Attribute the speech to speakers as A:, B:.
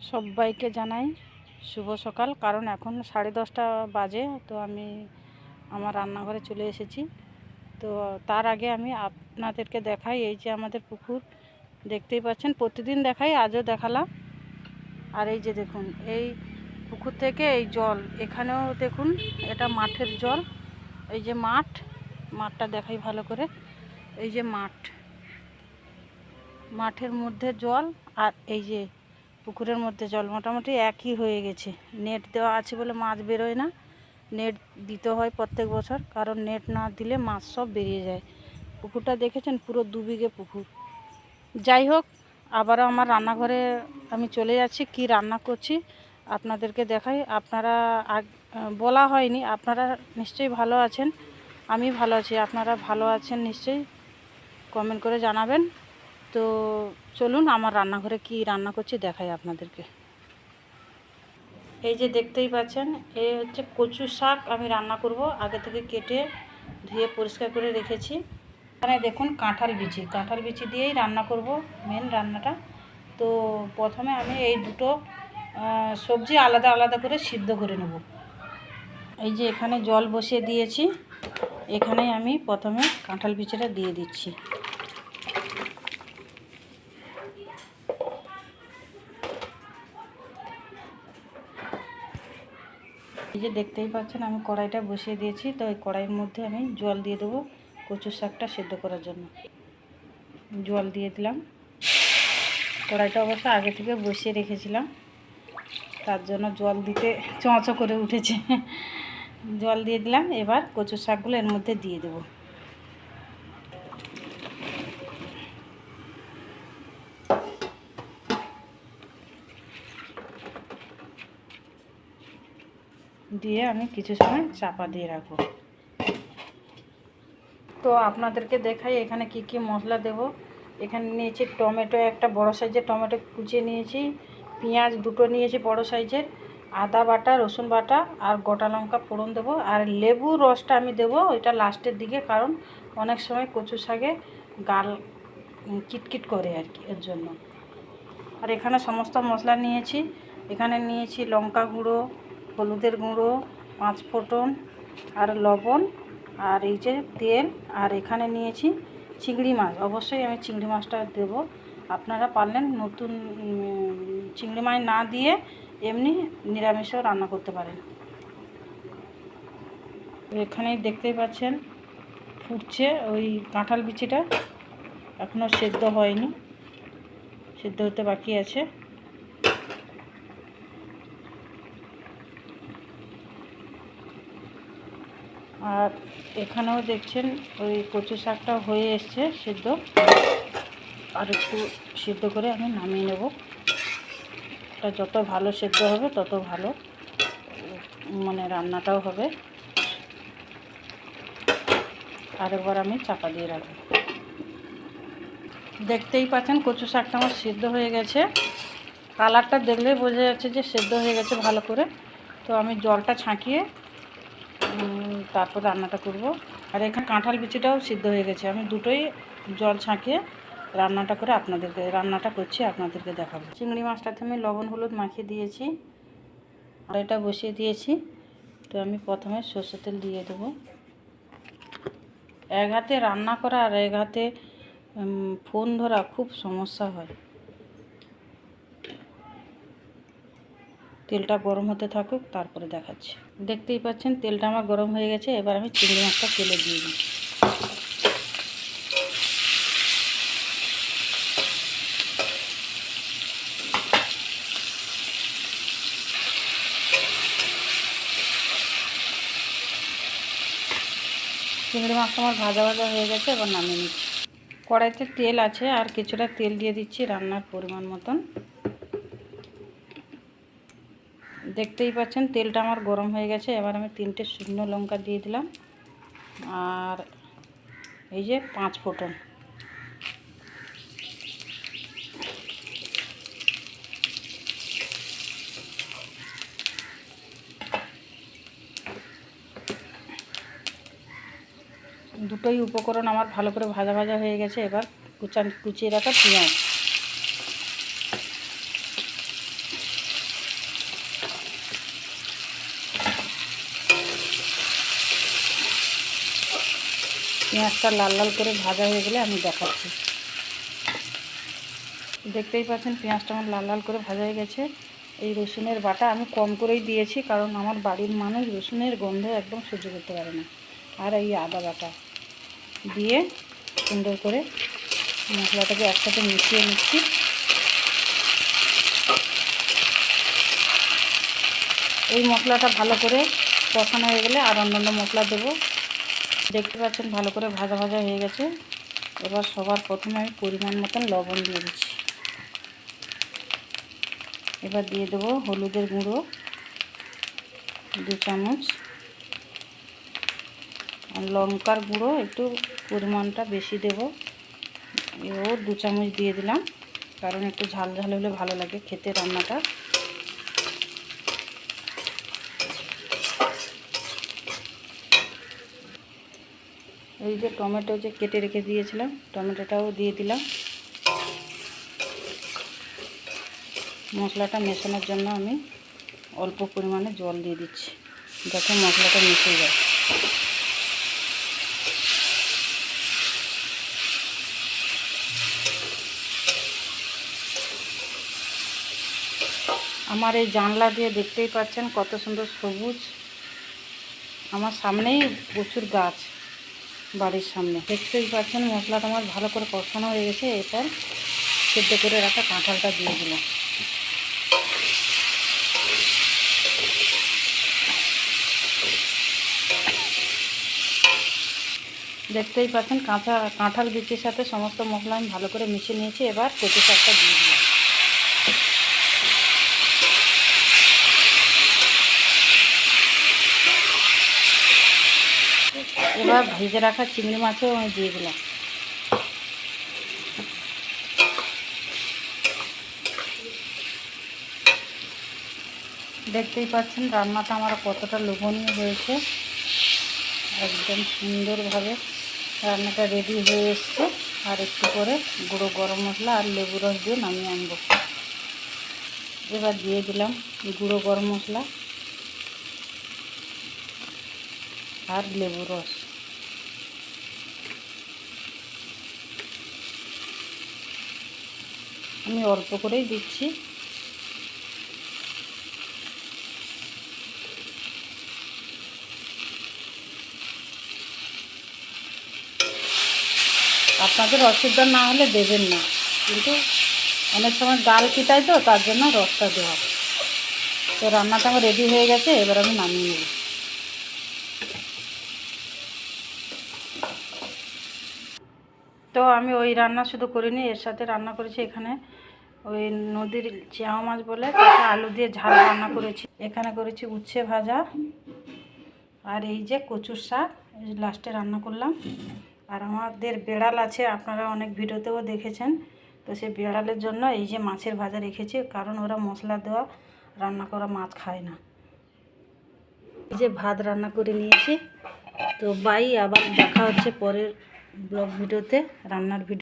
A: সবাইকে জানাই শুভ সকাল। কারণ এখন 10:30 বাজে, তো আমি আমার রান্নাঘরে চলে এসেছি। তো তার আগে আমি আপনাদেরকে দেখাই, এই যে আমাদের পুকুর দেখতেই পাচ্ছেন, প্রতিদিন দেখাই, আজও দেখালাম। আর এই যে দেখুন, এই পুকুর থেকে এই জল, এখানেও দেখুন এটা মাঠের জল। এই যে মাঠটা দেখাই ভালো করে, এই যে মাঠের মধ্যে জল, আর এই যে পুকুরের মধ্যে জল, মোটামুটি একই হয়ে গেছে। নেট দেওয়া আছে বলে মাছ বেরোয় না, নেট দিতে হয় প্রত্যেক বছর, কারণ নেট না দিলে মাছ সব বেরিয়ে যায়। পুকুরটা দেখেছেন, পুরো 2 বিঘে পুকুর। যাই হোক, আবারও আমার রান্নাঘরে আমি চলে যাচ্ছি, কি রান্না করছি আপনাদেরকে দেখাই। আপনারা বলা হয়নি, আপনারা নিশ্চয়ই ভালো আছেন, আমি ভালো আছি, আপনারা ভালো আছেন নিশ্চয়ই, কমেন্ট করে জানাবেন। তো চলুন আমার রান্নাঘরে কি রান্না করছি দেখাই আপনাদেরকে। এই যে দেখতেই পাচ্ছেন, এই হচ্ছে কচু শাক আমি রান্না করব। আগে থেকে কেটে ধুয়ে পরিষ্কার করে রেখেছি। এখানে দেখুন কাঁঠাল বিচি দিয়েই রান্না করব মেন রান্নাটা। তো প্রথমে আমি এই দুটো সবজি আলাদা আলাদা করে সিদ্ধ করে নেব। এই যে এখানে জল বসিয়ে দিয়েছি, এখানে আমি প্রথমে কাঁঠাল বিচিটা দিয়ে দিচ্ছি। এই যে দেখতেই পাচ্ছেন, আমি কড়াইটা বসিয়ে দিয়েছি। তো এই কড়াইয়ের মধ্যে আমি জল দিয়ে দেবো কচু শাকটা সেদ্ধ করার জন্য। জল দিয়ে দিলাম। কড়াইটা অবশ্য আগে থেকে বসিয়ে রেখেছিলাম, তার জন্য জল দিতে চঁচো করে উঠেছে। জল দিয়ে দিলাম। এবার কচু শাকগুলো এর মধ্যে দিয়ে দেবো। দিয়ে আমি কিছু সময় চাপা দিয়ে রাখবো। তো আপনাদেরকে দেখাই এখানে কি কি মশলা দেব। এখানে নিয়েছি টমেটো, একটা বড় সাইজের টমেটো কুচিয়ে নিয়েছি, পেঁয়াজ দুটো নিয়েছি বড় সাইজের, আদা বাটা, রসুন বাটা আর গোটা লঙ্কা ফোড়ন দেবো। আর লেবুর রসটা আমি দেবো ওইটা লাস্টের দিকে, কারণ অনেক সময় কচু শাকে গাল কিটকিট করে আর কি, এর জন্য। আর এখানে সমস্ত মশলা নিয়েছি। এখানে নিয়েছি লঙ্কা গুঁড়ো, হলুদের গুঁড়ো, 5 ফোঁটন আর লবণ, আর এই যে তেল। আর এখানে নিয়েছি চিংড়ি মাছ, অবশ্যই আমি চিংড়ি মাছটা দেব। আপনারা পারলেন নতুন চিংড়ি মাছ না দিয়ে এমনি নিরামিষও রান্না করতে পারেন। এখানেই দেখতেই পাচ্ছেন ফুটছে ওই কাঁঠাল বিচিটা, এখনও সেদ্ধ হয়নি, সেদ্ধ হতে বাকি আছে। আর এখানেও দেখছেন ওই কচু শাকটা হয়ে এসছে সেদ্ধ, আর একটু সিদ্ধ করে আমি নামিয়ে নেব। এটা যত ভালো সেদ্ধ হবে তত ভালো মানে রান্নাটাও হবে। আরেকবার আমি চাপা দিয়ে রাখব। দেখতেই পাচ্ছেন কচু শাকটা আমার সিদ্ধ হয়ে গেছে, কালারটা দেখলেই বোঝা যাচ্ছে যে সেদ্ধ হয়ে গেছে ভালো করে। তো আমি জলটা ছাঁকিয়ে তারপর রান্নাটা করব। আর এখানে কাঁঠাল বিচিটাও সিদ্ধ হয়ে গেছে, আমি দুটোই জল ছাঁকিয়ে রান্নাটা করছি, আপনাদেরকে দেখাবো। চিংড়ি মাছটাতে আমি লবণ হলুদ মাখিয়ে দিয়েছি, আর এটা বসিয়ে দিয়েছি। তো আমি প্রথমে সরষের তেল দিয়ে দেবো। এক হাতে রান্না করা আর এক হাতে ফোন ধরা খুব সমস্যা হয়। তেলটা গরম হতে থাকুক, তারপরে দেখাচ্ছি। দেখতেই পাচ্ছেন তেলটা আমার গরম হয়ে গেছে। এবার আমি চিংড়ি মাছটা তেলে দিয়ে দিই। চিংড়ি মাছটা আমার ভাজা ভাজা হয়ে গেছে, এবার নামিয়ে নিচ্ছি। কড়াইতে তেল আছে, আর কিছুটা তেল দিয়ে দিচ্ছি রান্নার পরিমাণ মতন। দেখতেই পাচ্ছেন তেলটা আমার গরম হয়ে গেছে। এবার আমি 3টে শুকনো লঙ্কা দিয়ে দিলাম, আর এই যে 5 ফোঁটন। দুটোই উপকরণ আমার ভালো করে ভাজা ভাজা হয়ে গেছে। এবার কুচিয়ে রাখা পেঁয়াজ, পেঁয়াজটা লাল লাল করে ভাজা হয়ে গেলে আমি দেখাচ্ছি। দেখতেই পাচ্ছেন পেঁয়াজটা আমার লাল লাল করে ভাজা হয়ে গেছে। এই রসুনের বাটা আমি কম করেই দিয়েছি, কারণ আমার বাড়ির মানুষ রসুনের গন্ধ একদম সহ্য করতে পারে না। আর এই আদা বাটা দিয়ে সুন্দর করে মশলাটাকে একসাথে মিশিয়ে নিচ্ছি। এই মশলাটা ভালো করে কষানো হয়ে গেলে আর অন্যান্য মশলা দেবো। দেখতে পাচ্ছেন ভালো করে ভাজা ভাজা হয়ে গেছে। এবার সবার প্রথমে আমি পরিমাণ মতন লবণ দিয়ে দিচ্ছি। এবার দিয়ে দেবো হলুদের গুঁড়ো 2 চামচ, আর লঙ্কার গুঁড়ো একটু পরিমাণটা বেশি দেবো, এও 2 চামচ দিয়ে দিলাম, কারণ একটু ঝাল ঝাল হলে ভালো লাগে খেতে রান্নাটা। এই যে টমেটো যে কেটে রেখে দিয়েছিলাম, টমেটোটাও দিয়ে দিলাম। মশলাটা মেশানোর জন্য আমি অল্প পরিমাণে জল দিয়ে দিচ্ছি, যাতে মশলাটা মিশে যায়। আমার এই জানলা দিয়ে দেখতেই পাচ্ছেন কত সুন্দর সবুজ। আমার সামনেই প্রচুর গাছ, বাড়ির সামনে দেখতেই পাচ্ছেন। মশলাটা আমার ভালো করে কষানো হয়ে গেছে। এরপর সেদ্ধ করে রাখা কাঁঠালটা দিয়ে দিলাম। দেখতেই পাচ্ছেন কাঁঠাল বিচির সাথে সমস্ত মশলা আমি ভালো করে মিশিয়ে নিয়েছি। এবার কচু শাকটা দিয়ে দিলাম। এবার ভেজে রাখা চিংড়ি মাছও আমি দিয়ে দিলাম। দেখতেই পাচ্ছেন রান্নাটা আমার কতটা লোভনীয় হয়েছে। একদম সুন্দরভাবে রান্নাটা রেডি হয়ে এসছে। আর একটু পরে গুঁড়ো গরম মশলা আর লেবু রস দিয়ে নামিয়ে আনবো। এবার দিয়ে দিলাম গুঁড়ো গরম মশলা আর লেবু রস। আমি অল্প করেই দিচ্ছি। আপনাদের অসুবিধা না হলে দেবেন না, কিন্তু অনেক সময় ডাল খিটায় তো, তার জন্য রসটা দেওয়া। তো রান্নাটা আমার রেডি হয়ে গেছে, এবার আমি নামিয়ে নেব। তো আমি ওই রান্না শুধু করিনি, এর সাথে রান্না করেছি এখানে ওই নদীর চেয়া মাছ বলে তাকে আলু দিয়ে ঝাল রান্না করেছি। এখানে করেছি উচ্ছে ভাজা, আর এই যে কচুর শাক লাস্টে রান্না করলাম। আর আমাদের বেড়াল আছে, আপনারা অনেক ভিডিওতেও দেখেছেন। তো সেই বেড়ালের জন্য এই যে মাছের ভাজা রেখেছি, কারণ ওরা মশলা দেওয়া রান্না করা মাছ খায় না। এই যে ভাত রান্না করে নিয়েছি। তো বাই, আবার দেখা হচ্ছে পরের ব্লগ ভিডিওতে, রান্নার ভিডিও।